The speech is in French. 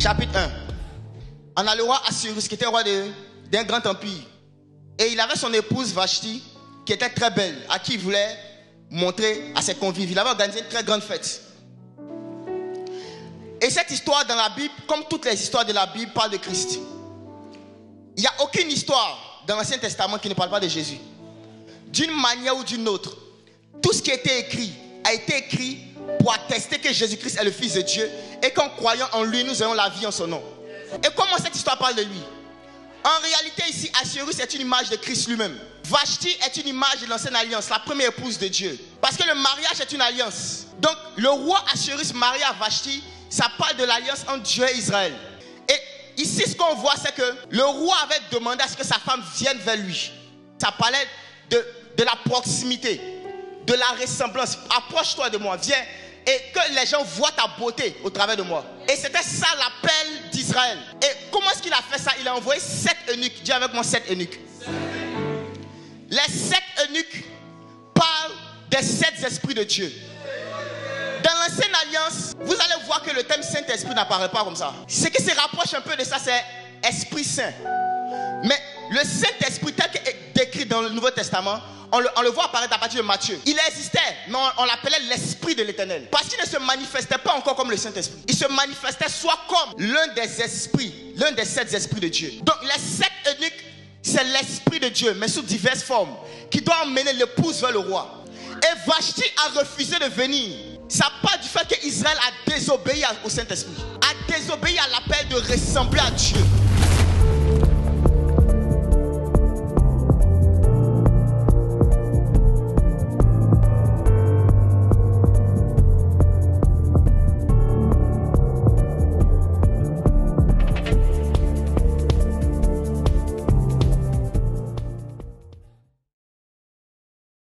chapitre 1. On a le roi Assuérus qui était roi d'un grand empire. Et il avait son épouse Vashti qui était très belle, à qui il voulait montrer à ses convives. Il avait organisé une très grande fête. Et cette histoire dans la Bible, comme toutes les histoires de la Bible, parle de Christ. Il n'y a aucune histoire dans l'Ancien Testament qui ne parle pas de Jésus. D'une manière ou d'une autre, tout ce qui a été écrit pour attester que Jésus-Christ est le Fils de Dieu et qu'en croyant en lui, nous ayons la vie en son nom. Et comment cette histoire parle de lui? En réalité ici, Assuérus est une image de Christ lui-même. Vashti est une image de l'ancienne alliance, la première épouse de Dieu. Parce que le mariage est une alliance. Donc le roi Assuérus marié à Vashti, ça parle de l'alliance entre Dieu et Israël. Et ici ce qu'on voit, c'est que le roi avait demandé à ce que sa femme vienne vers lui. Ça parlait de la proximité, de la ressemblance. Approche-toi de moi, viens. Et que les gens voient ta beauté au travers de moi. Et c'était ça l'appel d'Israël. Et comment est-ce qu'il a fait ça? Il a envoyé 7 eunuques. Dis avec moi 7 eunuques. Les 7 eunuques parlent des 7 esprits de Dieu. Dans l'ancienne alliance, vous allez voir que le thème Saint-Esprit n'apparaît pas comme ça. Ce qui se rapproche un peu de ça, c'est Esprit Saint. Mais le Saint-Esprit tel que décrit dans le Nouveau Testament, on le voit apparaître à partir de Matthieu. Il existait, mais on l'appelait l'Esprit de l'Éternel. Parce qu'il ne se manifestait pas encore comme le Saint-Esprit. Il se manifestait soit comme l'un des esprits, l'un des 7 esprits de Dieu. Donc les 7 eunuques, c'est l'Esprit de Dieu, mais sous diverses formes, qui doit emmener l'épouse vers le roi. Et Vashti a refusé de venir. Ça part du fait qu'Israël a désobéi au Saint-Esprit, a désobéi à l'appel de ressembler à Dieu.